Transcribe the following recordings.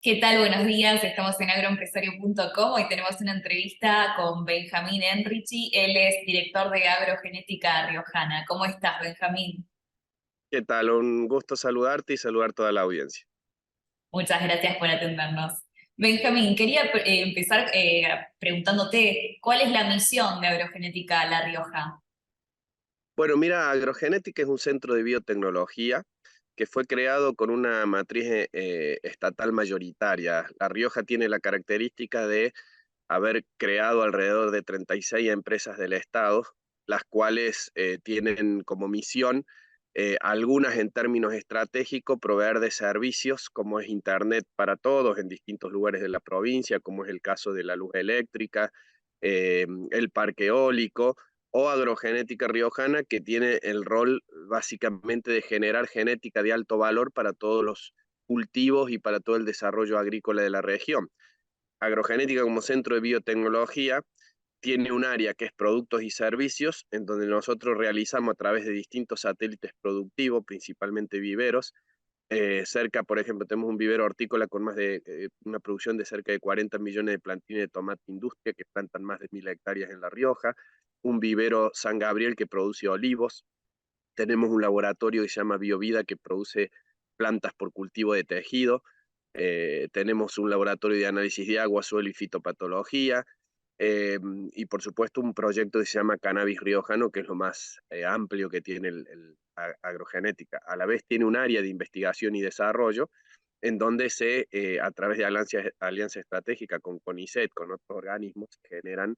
¿Qué tal? Buenos días. Estamos en agroempresario.com. Hoy tenemos una entrevista con Benjamín Enrichi. Él es director de Agrogenética Riojana. ¿Cómo estás, Benjamín? ¿Qué tal? Un gusto saludarte y saludar toda la audiencia. Muchas gracias por atendernos. Benjamín, quería empezar preguntándote, ¿cuál es la misión de Agrogenética La Rioja? Bueno, mira, Agrogenética es un centro de biotecnología que fue creado con una matriz estatal mayoritaria. La Rioja tiene la característica de haber creado alrededor de 36 empresas del Estado, las cuales tienen como misión, algunas en términos estratégicos, proveer de servicios como es Internet para todos en distintos lugares de la provincia, como es el caso de la luz eléctrica, el parque eólico o agrogenética riojana, que tiene el rol básicamente de generar genética de alto valor para todos los cultivos y para todo el desarrollo agrícola de la región. Agrogenética como centro de biotecnología tiene un área que es productos y servicios, en donde nosotros realizamos a través de distintos satélites productivos, principalmente viveros. Cerca, por ejemplo, tenemos un vivero hortícola con más de una producción de cerca de 40 millones de plantines de tomate industria que plantan más de 1.000 hectáreas en La Rioja. Un vivero San Gabriel que produce olivos. Tenemos un laboratorio que se llama BioVida que produce plantas por cultivo de tejido. Tenemos un laboratorio de análisis de agua, suelo y fitopatología. eh, y por supuesto un proyecto que se llama Cannabis Riojano, que es lo más amplio que tiene agrogenética. A la vez tiene un área de investigación y desarrollo en donde a través de alianza estratégica con CONICET, con otros organismos, se generan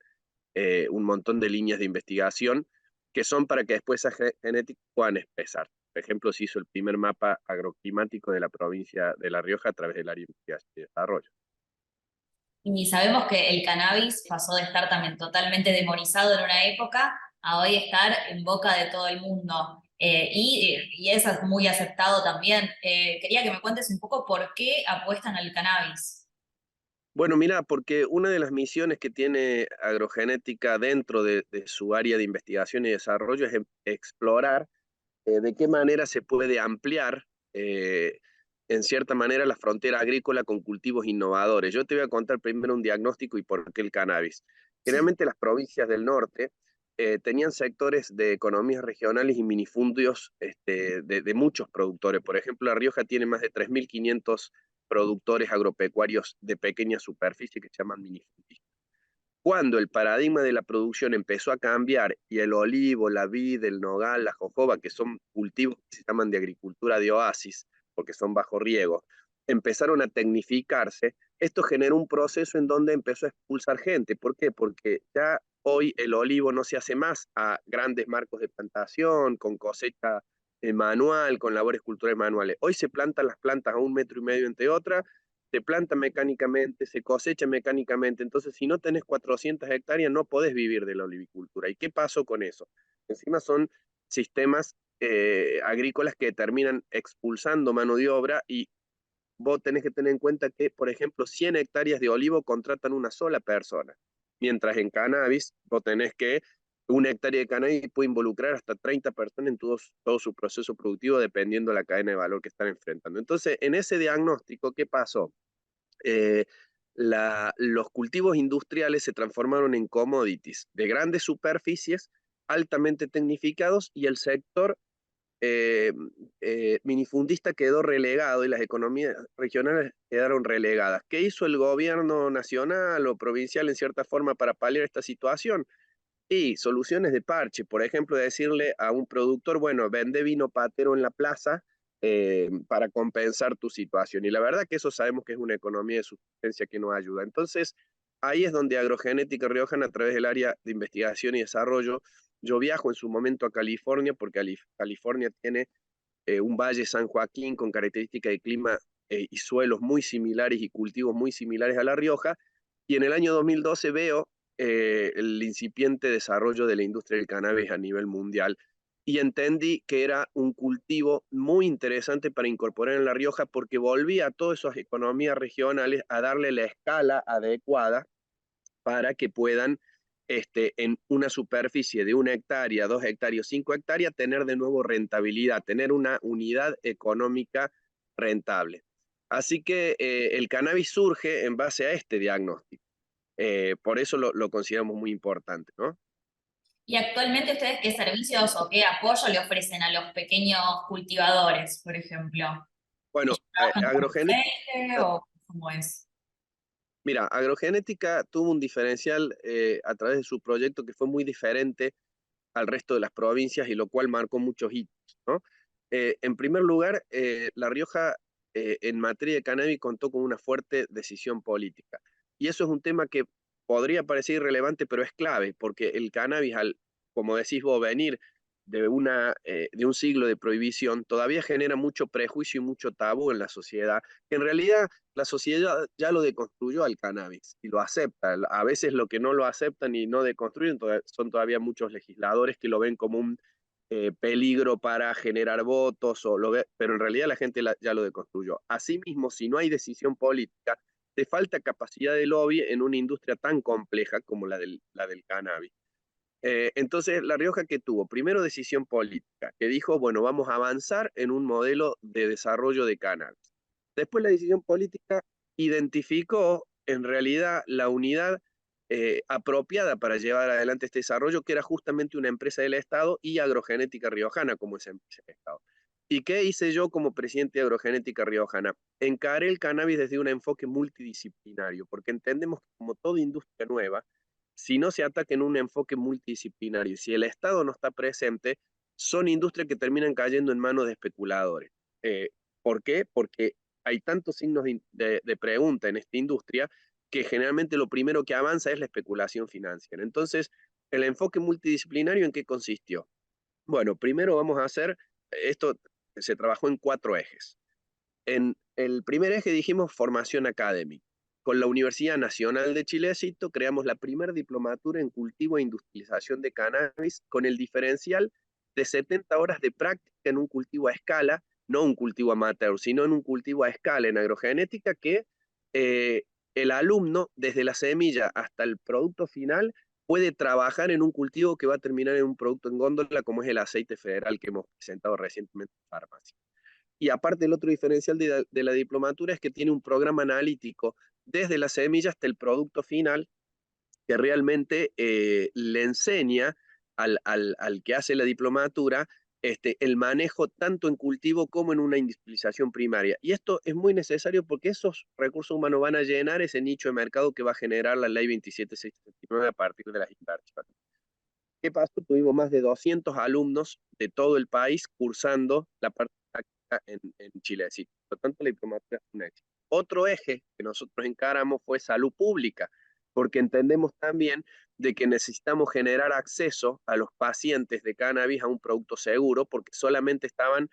un montón de líneas de investigación que son para que después esas genéticas puedan expresar. Por ejemplo, se hizo el primer mapa agroclimático de la provincia de La Rioja a través del área de investigación y desarrollo. Y sabemos que el cannabis pasó de estar también totalmente demonizado en una época a hoy estar en boca de todo el mundo. Y es muy aceptado también. Quería que me cuentes un poco por qué apuestan al cannabis. Bueno, mira, porque una de las misiones que tiene agrogenética dentro de su área de investigación y desarrollo es explorar de qué manera se puede ampliar, eh, en cierta manera, la frontera agrícola con cultivos innovadores. Yo te voy a contar primero un diagnóstico y por qué el cannabis. Sí. Generalmente las provincias del norte tenían sectores de economías regionales y minifundios de muchos productores. Por ejemplo, La Rioja tiene más de 3.500 productores agropecuarios de pequeña superficie que se llaman minifundistas. Cuando el paradigma de la producción empezó a cambiar y el olivo, la vid, el nogal, la jojoba, que son cultivos que se llaman de agricultura de oasis, porque son bajo riego, empezaron a tecnificarse, esto generó un proceso en donde empezó a expulsar gente. ¿Por qué? Porque ya hoy el olivo no se hace más a grandes marcos de plantación, con cosecha manual, con labores culturales manuales. Hoy se plantan las plantas a 1,5 metros entre otras, se planta mecánicamente, se cosecha mecánicamente. Entonces, si no tenés 400 hectáreas, no podés vivir de la olivicultura. ¿Y qué pasó con eso? Encima son sistemas agrícolas que terminan expulsando mano de obra y vos tenés que tener en cuenta que, por ejemplo, 100 hectáreas de olivo contratan una sola persona, mientras en cannabis vos tenés que una hectárea de cannabis puede involucrar hasta 30 personas en todo su proceso productivo dependiendo de la cadena de valor que están enfrentando. Entonces, en ese diagnóstico, ¿qué pasó? eh, los cultivos industriales se transformaron en commodities de grandes superficies, altamente tecnificados, y el sector eh, minifundista quedó relegado y las economías regionales quedaron relegadas. ¿Qué hizo el gobierno nacional o provincial en cierta forma para paliar esta situación? Y soluciones de parche, por ejemplo, decirle a un productor, bueno, vende vino patero en la plaza para compensar tu situación. Y la verdad que eso sabemos que es una economía de subsistencia que nos ayuda. Entonces, ahí es donde Agrogenética Riojana, a través del área de investigación y desarrollo, yo viajo en su momento a California, porque California tiene un valle San Joaquín con características de clima y suelos muy similares y cultivos muy similares a La Rioja. Y en el año 2012 veo el incipiente desarrollo de la industria del cannabis a nivel mundial y entendí que era un cultivo muy interesante para incorporar en La Rioja porque volvía a todas esas economías regionales a darle la escala adecuada para que puedan en una superficie de 1 hectárea, 2 hectáreas, 5 hectáreas, tener de nuevo rentabilidad, tener una unidad económica rentable. Así que el cannabis surge en base a este diagnóstico. Por eso lo consideramos muy importante, ¿no? Y actualmente ustedes qué servicios o qué apoyo le ofrecen a los pequeños cultivadores, por ejemplo. Bueno, ¿Ellos trabajan con agrogenética, aceite o cómo es? mira, agrogenética tuvo un diferencial a través de su proyecto que fue muy diferente al resto de las provincias y lo cual marcó muchos hitos, ¿no? En primer lugar, La Rioja en materia de cannabis contó con una fuerte decisión política. Y eso es un tema que podría parecer irrelevante, pero es clave, porque el cannabis, como decís vos, venir de un siglo de prohibición, todavía genera mucho prejuicio y mucho tabú en la sociedad, que en realidad la sociedad ya lo deconstruyó al cannabis y lo acepta. A veces lo que no lo aceptan y no deconstruyen son todavía muchos legisladores que lo ven como un peligro para generar votos, pero en realidad la gente ya lo deconstruyó. Asimismo, si no hay decisión política, te falta capacidad de lobby en una industria tan compleja como la del cannabis. Entonces, La Rioja, ¿qué tuvo? Primero, decisión política, que dijo, bueno, vamos a avanzar en un modelo de desarrollo de cannabis. Después, la decisión política identificó en realidad la unidad apropiada para llevar adelante este desarrollo, que era justamente una empresa del Estado y Agrogenética Riojana como esa empresa del Estado. ¿Y qué hice yo como presidente de Agrogenética Riojana? Encaré el cannabis desde un enfoque multidisciplinario, porque entendemos que como toda industria nueva, si no se ataca en un enfoque multidisciplinario, si el Estado no está presente, son industrias que terminan cayendo en manos de especuladores. Eh, ¿Por qué? Porque hay tantos signos de pregunta en esta industria que generalmente lo primero que avanza es la especulación financiera. Entonces, el enfoque multidisciplinario, ¿en qué consistió? Bueno, primero vamos a hacer, esto se trabajó en 4 ejes. En el primer eje dijimos formación académica. Con la Universidad Nacional de Chilecito creamos la primera diplomatura en cultivo e industrialización de cannabis con el diferencial de 70 horas de práctica en un cultivo a escala, no un cultivo amateur, sino en un cultivo a escala en agrogenética que eh, el alumno, desde la semilla hasta el producto final, puede trabajar en un cultivo que va a terminar en un producto en góndola como es el aceite federal que hemos presentado recientemente en farmacia. Y aparte el otro diferencial de la diplomatura es que tiene un programa analítico desde la semilla hasta el producto final que realmente le enseña al que hace la diplomatura el manejo tanto en cultivo como en una industrialización primaria. Y esto es muy necesario porque esos recursos humanos van a llenar ese nicho de mercado que va a generar la ley 27679 a partir de las inversiones. ¿Qué pasó? Tuvimos más de 200 alumnos de todo el país cursando la parte práctica en Chile. Sí, por lo tanto, la diplomatura es un éxito. Otro eje que nosotros encaramos fue salud pública, porque entendemos también de que necesitamos generar acceso a los pacientes de cannabis a un producto seguro, porque solamente estaban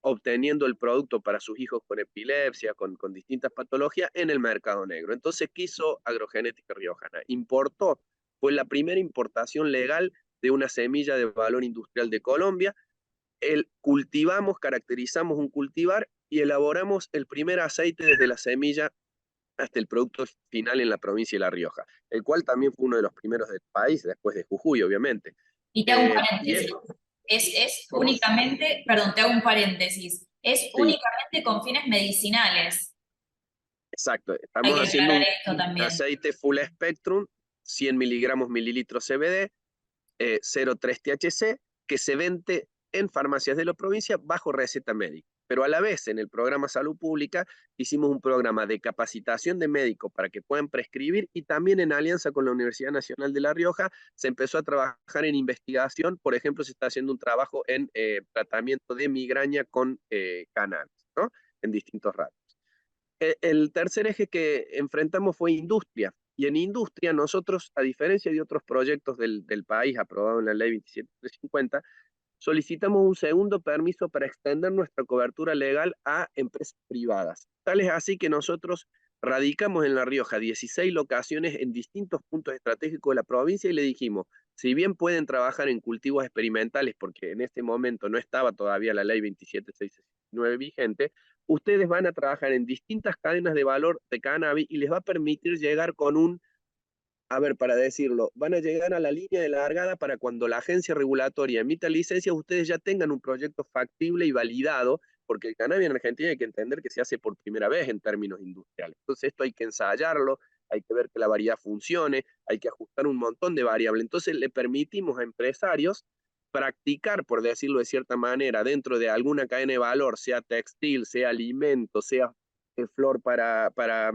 obteniendo el producto para sus hijos con epilepsia, con distintas patologías en el mercado negro. Entonces, ¿qué hizo Agrogenética Riojana? Importó, fue la primera importación legal de una semilla de valor industrial de Colombia. Cultivamos, caracterizamos un cultivar y elaboramos el primer aceite desde la semilla hasta el producto final en la provincia de La Rioja, el cual también fue uno de los primeros del país, después de Jujuy, obviamente. Y te hago un Y paréntesis. esto, Es ¿cómo? únicamente, perdón, te hago un paréntesis. Es Sí, únicamente con fines medicinales. exacto. Hay Estamos que haciendo aclarar un esto también. aceite full spectrum, 100 miligramos mililitros CBD, 0,3 THC, que se vende en farmacias de la provincia bajo receta médica. Pero a la vez, en el programa Salud Pública, hicimos un programa de capacitación de médicos para que puedan prescribir y también en alianza con la Universidad Nacional de La Rioja se empezó a trabajar en investigación. Por ejemplo, se está haciendo un trabajo en tratamiento de migraña con cannabis, ¿no? En distintos ratos. El tercer eje que enfrentamos fue industria. Y en industria nosotros, a diferencia de otros proyectos del país aprobados en la ley 27350, solicitamos un segundo permiso para extender nuestra cobertura legal a empresas privadas. Tal es así que nosotros radicamos en La Rioja 16 locaciones en distintos puntos estratégicos de la provincia y le dijimos, si bien pueden trabajar en cultivos experimentales, porque en este momento no estaba todavía la ley 27669 vigente, ustedes van a trabajar en distintas cadenas de valor de cannabis y les va a permitir llegar con a ver, para decirlo, van a llegar a la línea de largada para cuando la agencia regulatoria emita licencias, ustedes ya tengan un proyecto factible y validado porque el cannabis en Argentina hay que entender que se hace por primera vez en términos industriales. Entonces esto hay que ensayarlo, hay que ver que la variedad funcione, hay que ajustar un montón de variables. Entonces le permitimos a empresarios practicar, por decirlo de cierta manera, dentro de alguna cadena de valor, sea textil, sea alimento, sea flor para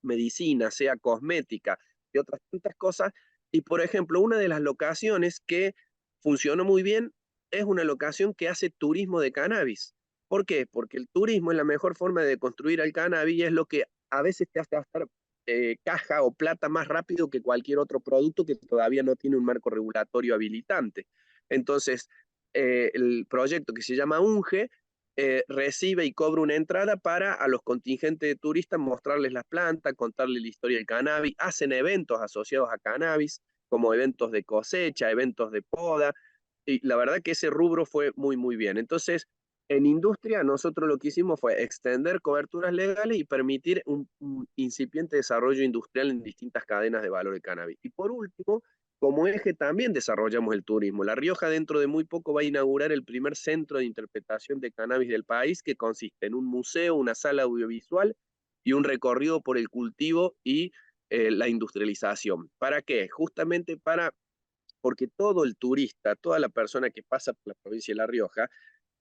medicina, sea cosmética y otras tantas cosas. Y por ejemplo, una de las locaciones que funcionó muy bien es una locación que hace turismo de cannabis. ¿Por qué? Porque el turismo es la mejor forma de construir el cannabis y es lo que a veces te hace gastar caja o plata más rápido que cualquier otro producto que todavía no tiene un marco regulatorio habilitante. Entonces, el proyecto que se llama UNGE recibe y cobra una entrada para a los contingentes de turistas mostrarles las plantas, contarles la historia del cannabis, hacen eventos asociados a cannabis, como eventos de cosecha, eventos de poda, y la verdad que ese rubro fue muy, muy bien. Entonces, en industria, nosotros lo que hicimos fue extender coberturas legales y permitir un incipiente desarrollo industrial en distintas cadenas de valor de cannabis. Y por último, como eje también desarrollamos el turismo. La Rioja dentro de muy poco va a inaugurar el primer centro de interpretación de cannabis del país, que consiste en un museo, una sala audiovisual y un recorrido por el cultivo y la industrialización. ¿Para qué? Justamente porque todo el turista, toda la persona que pasa por la provincia de La Rioja,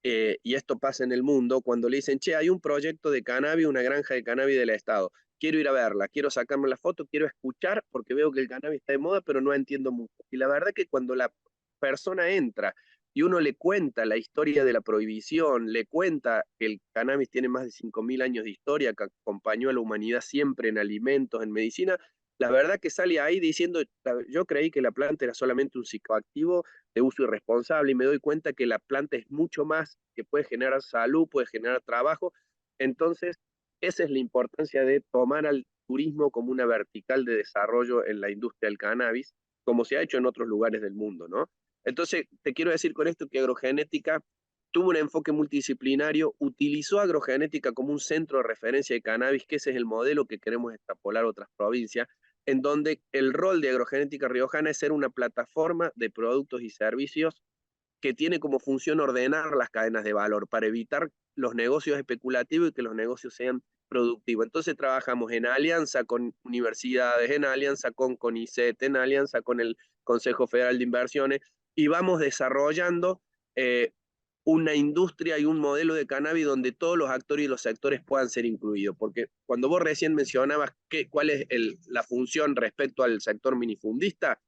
y esto pasa en el mundo, cuando le dicen, che, hay un proyecto de cannabis, una granja de cannabis del Estado, quiero ir a verla, quiero sacarme la foto, quiero escuchar, porque veo que el cannabis está de moda, pero no entiendo mucho. Y la verdad que cuando la persona entra y uno le cuenta la historia de la prohibición, le cuenta que el cannabis tiene más de 5.000 años de historia, que acompañó a la humanidad siempre en alimentos, en medicina, la verdad que sale ahí diciendo, yo creí que la planta era solamente un psicoactivo de uso irresponsable y me doy cuenta que la planta es mucho más, que puede generar salud, puede generar trabajo. Entonces, esa es la importancia de tomar al turismo como una vertical de desarrollo en la industria del cannabis, como se ha hecho en otros lugares del mundo, ¿no? Entonces, te quiero decir con esto que agrogenética tuvo un enfoque multidisciplinario, utilizó agrogenética como un centro de referencia de cannabis, que ese es el modelo que queremos extrapolar a otras provincias, en donde el rol de agrogenética riojana es ser una plataforma de productos y servicios que tiene como función ordenar las cadenas de valor para evitar los negocios especulativos y que los negocios sean productivos. Entonces trabajamos en alianza con universidades, en alianza con CONICET, en alianza con el Consejo Federal de Inversiones y vamos desarrollando una industria y un modelo de cannabis donde todos los actores y los sectores puedan ser incluidos. Porque cuando vos recién mencionabas cuál es la función respecto al sector minifundista,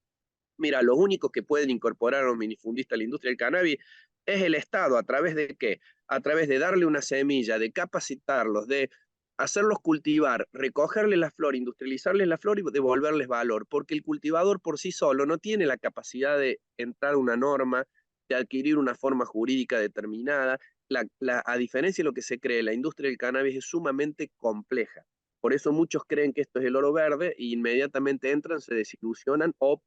mira, los únicos que pueden incorporar a los minifundistas a la industria del cannabis es el Estado. ¿A través de qué? A través de darle una semilla, de capacitarlos, de hacerlos cultivar, recogerles la flor, industrializarles la flor y devolverles valor, porque el cultivador por sí solo no tiene la capacidad de entrar a una norma, de adquirir una forma jurídica determinada. A diferencia de lo que se cree, la industria del cannabis es sumamente compleja. Por eso muchos creen que esto es el oro verde e inmediatamente entran, se desilusionan o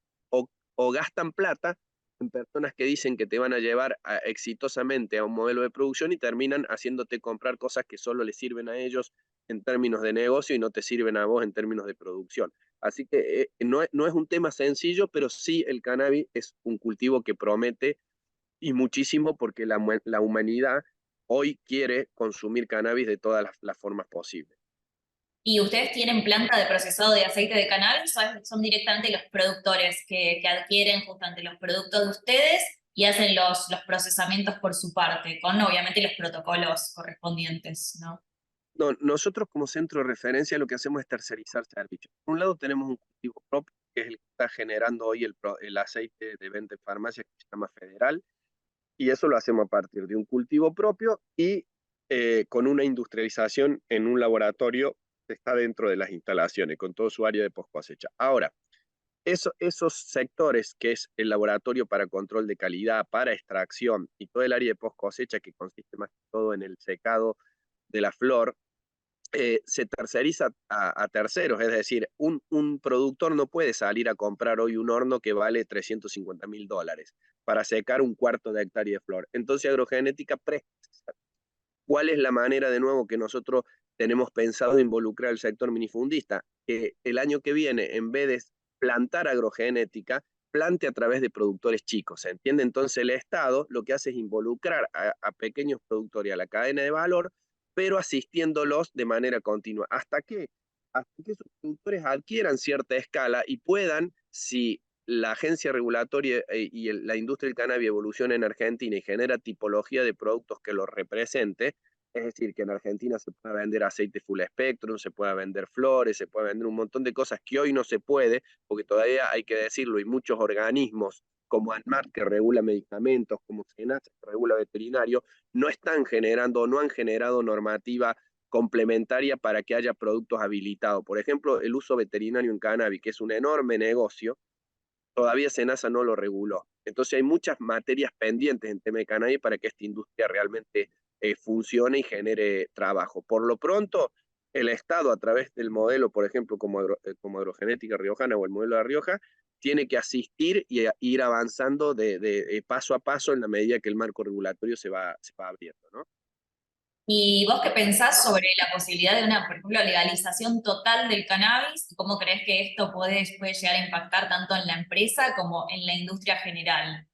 gastan plata en personas que dicen que te van a llevar exitosamente a un modelo de producción y terminan haciéndote comprar cosas que solo les sirven a ellos en términos de negocio y no te sirven a vos en términos de producción. Así que no es un tema sencillo, pero sí el cannabis es un cultivo que promete y muchísimo porque la humanidad hoy quiere consumir cannabis de todas las formas posibles. ¿Y ustedes tienen planta de procesado de aceite de cannabis o son directamente los productores que adquieren justamente los productos de ustedes y hacen los procesamientos por su parte, con obviamente los protocolos correspondientes, ¿no? No, nosotros como centro de referencia lo que hacemos es tercerizar servicios. Por un lado tenemos un cultivo propio, que es el que está generando hoy el aceite de venta en farmacia que se llama Federal, y eso lo hacemos a partir de un cultivo propio y con una industrialización en un laboratorio que está dentro de las instalaciones, con todo su área de post cosecha. Ahora, esos sectores, que es el laboratorio para control de calidad, para extracción y todo el área de post cosecha, que consiste más que todo en el secado de la flor, se terceriza a terceros, es decir, un productor no puede salir a comprar hoy un horno que vale $350.000 para secar un cuarto de hectárea de flor. Entonces agrogenética presta. ¿Cuál es la manera de nuevo que nosotros tenemos pensado involucrar al sector minifundista? Que el año que viene, en vez de plantar agrogenética, plante a través de productores chicos, ¿se entiende? Entonces el Estado lo que hace es involucrar a pequeños productores a la cadena de valor, pero asistiéndolos de manera continua. Hasta que esos productores adquieran cierta escala y puedan, si la agencia regulatoria y la industria del cannabis evoluciona en Argentina y genera tipología de productos que los represente, es decir, que en Argentina se pueda vender aceite full spectrum, se pueda vender flores, se pueda vender un montón de cosas que hoy no se puede, porque todavía hay que decirlo, y muchos organismos como ANMAT, que regula medicamentos, como SENASA, que regula veterinario, no están generando, no han generado normativa complementaria para que haya productos habilitados. Por ejemplo, el uso veterinario en cannabis, que es un enorme negocio, todavía SENASA no lo reguló. Entonces hay muchas materias pendientes en tema de cannabis para que esta industria realmente funcione y genere trabajo. Por lo pronto, el Estado, a través del modelo, por ejemplo, como agrogenética riojana o el modelo de La Rioja, tiene que asistir y ir avanzando de paso a paso en la medida que el marco regulatorio se va abriendo, ¿no? ¿Y vos qué pensás sobre la posibilidad de una, por ejemplo, legalización total del cannabis? ¿Cómo crees que esto puede llegar a impactar tanto en la empresa como en la industria general?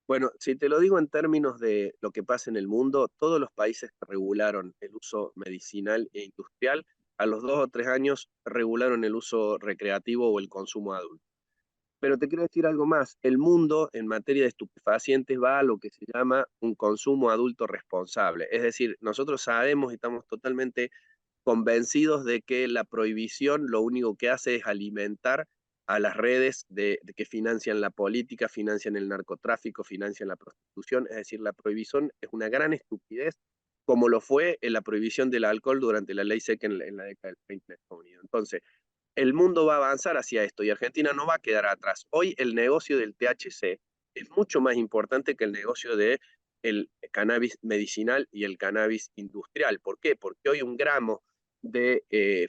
Bueno, si te lo digo en términos de lo que pasa en el mundo, todos los países que regularon el uso medicinal e industrial, a los 2 o 3 años regularon el uso recreativo o el consumo adulto. Pero te quiero decir algo más, el mundo en materia de estupefacientes va a lo que se llama un consumo adulto responsable. Es decir, nosotros sabemos y estamos totalmente convencidos de que la prohibición lo único que hace es alimentar a las redes de que financian la política, financian el narcotráfico, financian la prostitución. Es decir, la prohibición es una gran estupidez, como lo fue en la prohibición del alcohol durante la ley seca en la década del 20 en Estados Unidos. Entonces, el mundo va a avanzar hacia esto y Argentina no va a quedar atrás. Hoy el negocio del THC es mucho más importante que el negocio de el cannabis medicinal y el cannabis industrial. ¿Por qué? Porque hoy un gramo de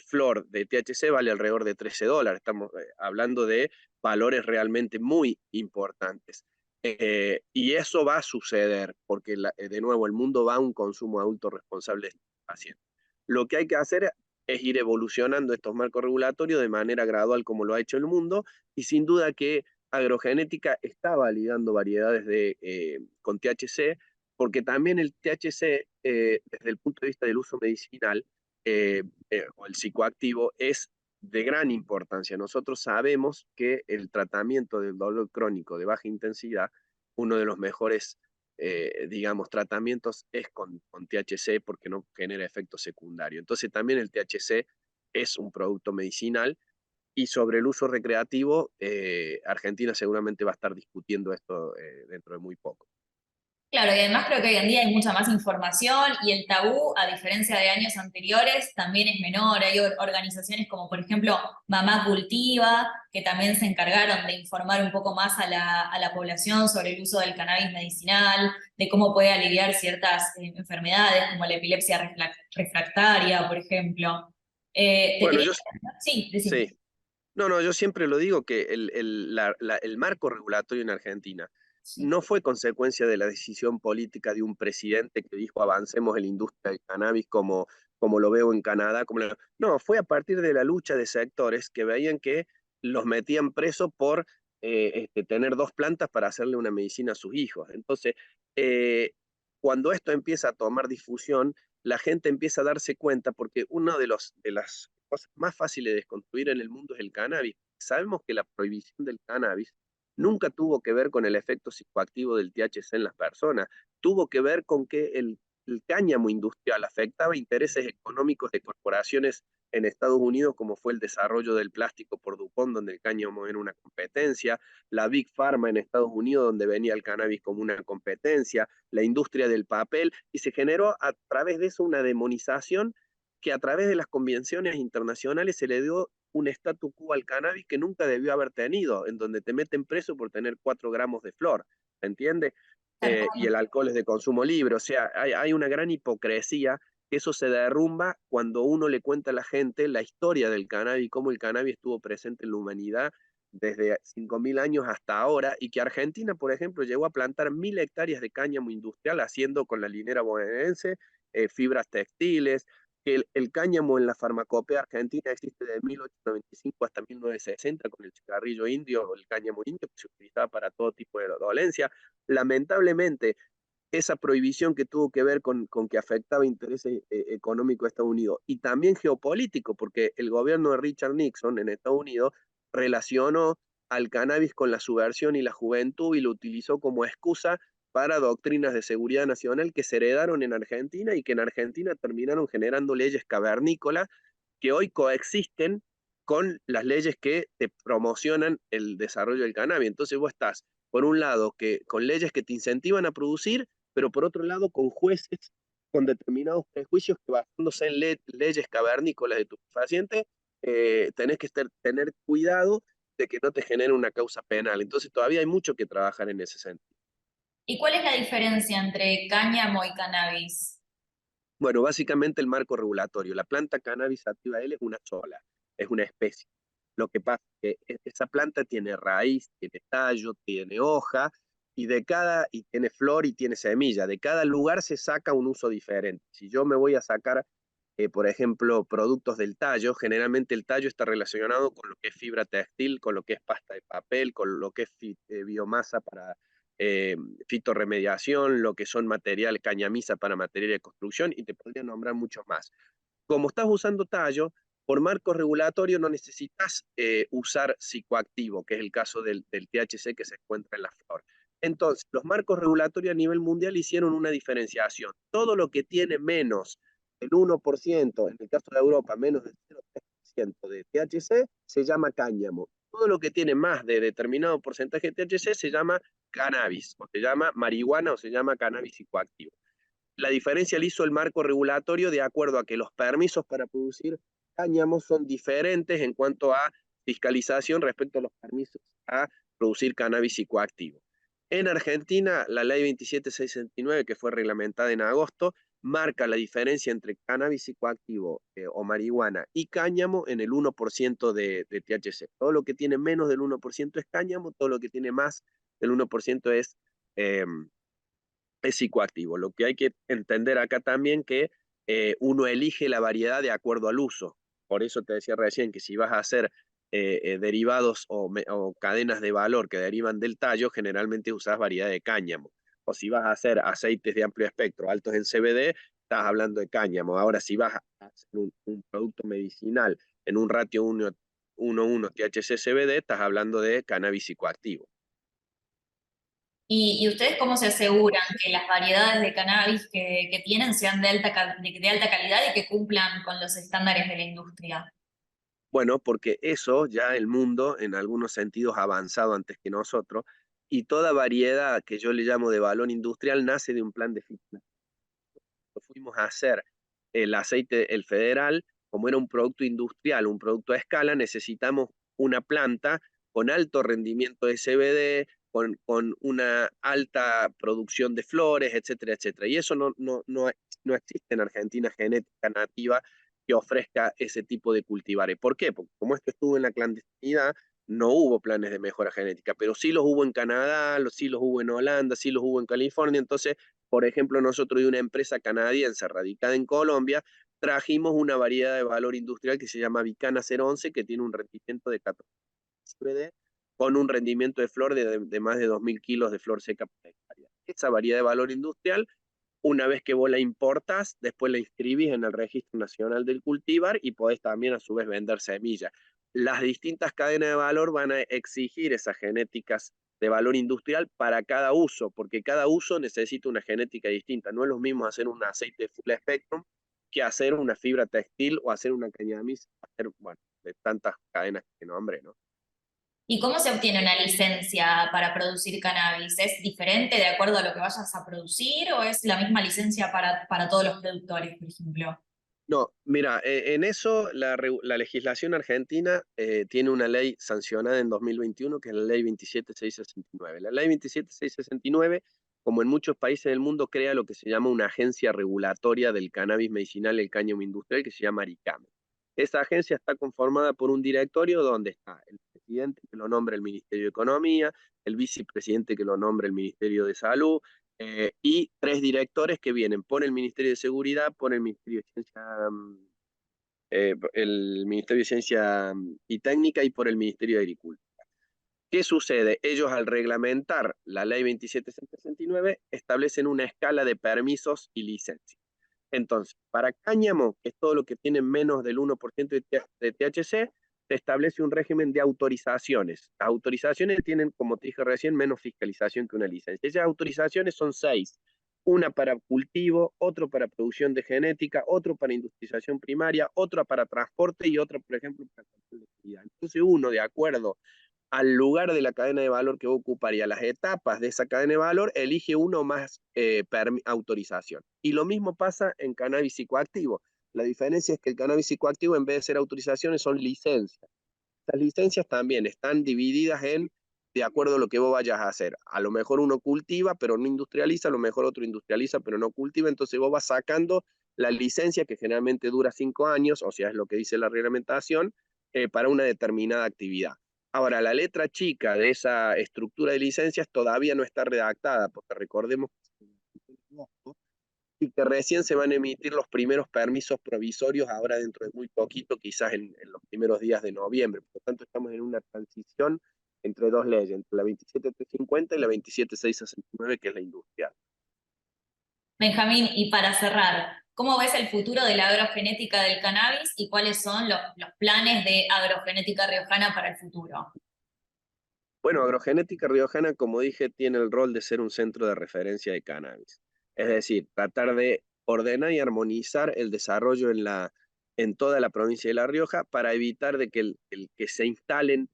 flor de THC vale alrededor de $13. Estamos hablando de valores realmente muy importantes. Y eso va a suceder porque, de nuevo, el mundo va a un consumo adulto responsable de pacientes. Lo que hay que hacer es ir evolucionando estos marcos regulatorios de manera gradual como lo ha hecho el mundo y sin duda que agrogenética está validando variedades con THC porque también el THC desde el punto de vista del uso medicinal o el psicoactivo es de gran importancia. Nosotros sabemos que el tratamiento del dolor crónico de baja intensidad, uno de los mejores digamos, tratamientos es con THC porque no genera efecto secundario. Entonces también el THC es un producto medicinal y sobre el uso recreativo, Argentina seguramente va a estar discutiendo esto dentro de muy poco. Claro, y además creo que hoy en día hay mucha más información y el tabú, a diferencia de años anteriores, también es menor. Hay organizaciones como, por ejemplo, Mamá Cultiva, que también se encargaron de informar un poco más a la población sobre el uso del cannabis medicinal, de cómo puede aliviar ciertas enfermedades, como la epilepsia refractaria, por ejemplo. Te Bueno, quería... yo Sí, decime. sí. No, no, yo siempre lo digo que el marco regulatorio en Argentina Sí. no fue consecuencia de la decisión política de un presidente que dijo avancemos en la industria del cannabis como lo veo en Canadá. No, fue a partir de la lucha de sectores que veían que los metían presos por tener 2 plantas para hacerle una medicina a sus hijos. Entonces, eh, cuando esto empieza a tomar difusión, la gente empieza a darse cuenta porque una de las cosas más fáciles de desconstruir en el mundo es el cannabis. Sabemos que la prohibición del cannabis nunca tuvo que ver con el efecto psicoactivo del THC en las personas, tuvo que ver con que el cáñamo industrial afectaba intereses económicos de corporaciones en Estados Unidos, como fue el desarrollo del plástico por DuPont, donde el cáñamo era una competencia, la Big Pharma en Estados Unidos, donde venía el cannabis como una competencia, la industria del papel, y se generó a través de eso una demonización que a través de las convenciones internacionales se le dio un statu quo al cannabis que nunca debió haber tenido, en donde te meten preso por tener 4 gramos de flor, ¿se entiende? Tal Y cual. el alcohol es de consumo libre, o sea, hay una gran hipocresía que eso se derrumba cuando uno le cuenta a la gente la historia del cannabis, cómo el cannabis estuvo presente en la humanidad desde 5.000 años hasta ahora, y que Argentina, por ejemplo, llegó a plantar 1.000 hectáreas de cáñamo industrial, haciendo con la linera bonaerense fibras textiles, que el cáñamo en la farmacopea argentina existe desde 1895 hasta 1960 con el cigarrillo indio, o el cáñamo indio, que se utilizaba para todo tipo de dolencia. Lamentablemente, esa prohibición que tuvo que ver con que afectaba intereses económicos de Estados Unidos y también geopolítico, porque el gobierno de Richard Nixon en Estados Unidos relacionó al cannabis con la subversión y la juventud y lo utilizó como excusa para doctrinas de seguridad nacional que se heredaron en Argentina y que en Argentina terminaron generando leyes cavernícolas que hoy coexisten con las leyes que te promocionan el desarrollo del cannabis. Entonces vos estás, por un lado, con leyes que te incentivan a producir, pero por otro lado, con jueces con determinados prejuicios que basándose en leyes cavernícolas de tu paciente, tenés que tener cuidado de que no te genere una causa penal. Entonces todavía hay mucho que trabajar en ese sentido. ¿Y cuál es la diferencia entre cáñamo y cannabis? Bueno, básicamente el marco regulatorio. La planta cannabis sativa L es una sola, es una especie. Lo que pasa es que esa planta tiene raíz, tiene tallo, tiene hoja, y tiene flor y tiene semilla. De cada lugar se saca un uso diferente. Si yo me voy a sacar, por ejemplo, productos del tallo, generalmente el tallo está relacionado con lo que es fibra textil, con lo que es pasta de papel, con lo que es biomasa para eh, fitorremediación, lo que son material, cañamisa para material de construcción, y te podría nombrar muchos más. Como estás usando tallo, por marco regulatorio no necesitas usar psicoactivo, que es el caso del THC que se encuentra en la flor. Entonces, los marcos regulatorios a nivel mundial hicieron una diferenciación. Todo lo que tiene menos del 1%, en el caso de Europa, menos del 0,3% de THC, se llama cáñamo. Todo lo que tiene más de determinado porcentaje de THC se llama cannabis, o se llama marihuana, o se llama cannabis psicoactivo. La diferencia la hizo el marco regulatorio de acuerdo a que los permisos para producir cáñamo son diferentes en cuanto a fiscalización respecto a los permisos a producir cannabis psicoactivo. En Argentina, la ley 27669, que fue reglamentada en agosto, marca la diferencia entre cannabis psicoactivo o marihuana y cáñamo en el 1% de THC. Todo lo que tiene menos del 1% es cáñamo, todo lo que tiene más del 1% es psicoactivo. Lo que hay que entender acá también que uno elige la variedad de acuerdo al uso. Por eso te decía recién que si vas a hacer derivados o cadenas de valor que derivan del tallo, generalmente usas variedad de cáñamo. O si vas a hacer aceites de amplio espectro altos en CBD, estás hablando de cáñamo. Ahora, si vas a hacer un producto medicinal en un ratio 1:1 THC-CBD, estás hablando de cannabis psicoactivo. ¿Y ustedes cómo se aseguran que las variedades de cannabis que tienen sean de alta calidad y que cumplan con los estándares de la industria? Bueno, porque eso ya el mundo en algunos sentidos ha avanzado antes que nosotros y toda variedad que yo le llamo de valor industrial nace de un plan de fitness. Fuimos a hacer el aceite, el federal, como era un producto industrial, un producto a escala, necesitamos una planta con alto rendimiento de CBD, con una alta producción de flores, etcétera, etcétera. Y eso no existe en Argentina genética nativa que ofrezca ese tipo de cultivares. ¿Por qué? Porque como esto estuvo en la clandestinidad, no hubo planes de mejora genética, pero sí los hubo en Canadá, sí los hubo en Holanda, sí los hubo en California. Entonces, por ejemplo, nosotros de una empresa canadiense radicada en Colombia, trajimos una variedad de valor industrial que se llama Vicana 011, que tiene un rendimiento de 14 CBD, con un rendimiento de flor de más de 2.000 kilos de flor seca por hectárea. Esa variedad de valor industrial, una vez que vos la importás, después la inscribís en el Registro Nacional del Cultivar y podés también a su vez vender semillas. Las distintas cadenas de valor van a exigir esas genéticas de valor industrial para cada uso, porque cada uso necesita una genética distinta. No es lo mismo hacer un aceite full spectrum que hacer una fibra textil o hacer una cañamis, hacer, bueno, de tantas cadenas que nombre, ¿no? ¿Y cómo se obtiene una licencia para producir cannabis? ¿Es diferente de acuerdo a lo que vayas a producir o es la misma licencia para todos los productores, por ejemplo? No, mira, en eso la legislación argentina tiene una ley sancionada en 2021, que es la ley 27669. La ley 27669, como en muchos países del mundo, crea lo que se llama una agencia regulatoria del cannabis medicinal y el cáñamo industrial, que se llama ARICAME. Esa agencia está conformada por un directorio donde está el presidente, que lo nombra el Ministerio de Economía, el vicepresidente, que lo nombra el Ministerio de Salud, y 3 directores que vienen por el Ministerio de Seguridad, por el Ministerio de Ciencia, el Ministerio de Ciencia y Técnica y por el Ministerio de Agricultura. ¿Qué sucede? Ellos al reglamentar la ley 27669 establecen una escala de permisos y licencias. Entonces, para cáñamo, que es todo lo que tiene menos del 1% de THC, se establece un régimen de autorizaciones. Las autorizaciones tienen, como te dije recién, menos fiscalización que una licencia. Esas autorizaciones son 6. Una para cultivo, otro para producción de genética, otro para industrialización primaria, otra para transporte y otra, por ejemplo, para control de calidad. Entonces uno, de acuerdo al lugar de la cadena de valor que va a ocupar y a las etapas de esa cadena de valor, elige uno más autorización. Y lo mismo pasa en cannabis psicoactivo. La diferencia es que el cannabis psicoactivo, en vez de ser autorizaciones, son licencias. Las licencias también están divididas en de acuerdo a lo que vos vayas a hacer. A lo mejor uno cultiva, pero no industrializa, a lo mejor otro industrializa, pero no cultiva, entonces vos vas sacando la licencia, que generalmente dura 5 años, o sea, es lo que dice la reglamentación, para una determinada actividad. Ahora, la letra chica de esa estructura de licencias todavía no está redactada, porque recordemos y que recién se van a emitir los primeros permisos provisorios ahora dentro de muy poquito, quizás en los primeros días de noviembre. Por lo tanto, estamos en una transición entre dos leyes, entre la 27350 y la 27669, que es la industrial. Benjamín, y para cerrar, ¿cómo ves el futuro de la agrogenética del cannabis y cuáles son los planes de agrogenética riojana para el futuro? Bueno, Agrogenética Riojana, como dije, tiene el rol de ser un centro de referencia de cannabis. Es decir, tratar de ordenar y armonizar el desarrollo en toda la provincia de La Rioja para evitar de que, el que se instalen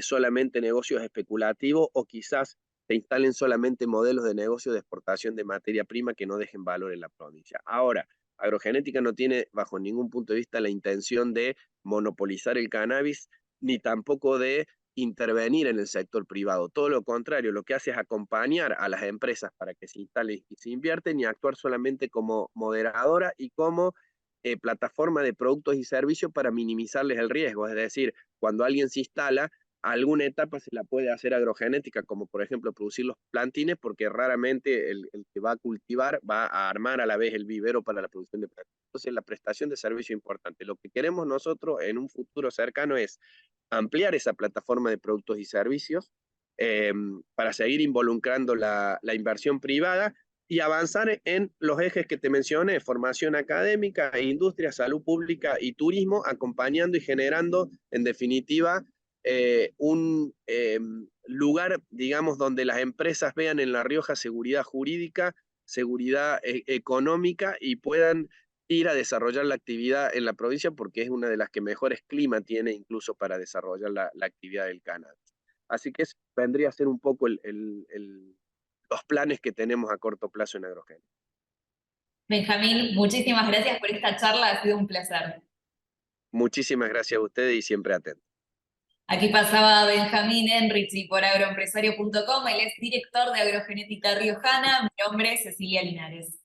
solamente negocios especulativos o quizás se instalen solamente modelos de negocio de exportación de materia prima que no dejen valor en la provincia. Ahora, Agrogenética no tiene bajo ningún punto de vista la intención de monopolizar el cannabis, ni tampoco de intervenir en el sector privado. Todo lo contrario, lo que hace es acompañar a las empresas para que se instalen y se invierten y actuar solamente como moderadora y como plataforma de productos y servicios para minimizarles el riesgo. Es decir, cuando alguien se instala, a alguna etapa se la puede hacer agrogenética, como por ejemplo producir los plantines, porque raramente el que va a cultivar va a armar a la vez el vivero para la producción de plantines. Entonces, la prestación de servicio es importante. Lo que queremos nosotros en un futuro cercano es ampliar esa plataforma de productos y servicios para seguir involucrando la inversión privada y avanzar en los ejes que te mencioné: formación académica, industria, salud pública y turismo, acompañando y generando, en definitiva, un lugar, digamos, donde las empresas vean en La Rioja seguridad jurídica, seguridad económica y puedan ir a desarrollar la actividad en la provincia, porque es una de las que mejores clima tiene incluso para desarrollar la actividad del cannabis. Así que eso vendría a ser un poco los planes que tenemos a corto plazo en Agrogén. Benjamín, muchísimas gracias por esta charla, ha sido un placer. Muchísimas gracias a ustedes y siempre atento. Aquí pasaba Benjamín Enrichi por agroempresario.com, él es director de Agrogenética Riojana, mi nombre es Cecilia Linares.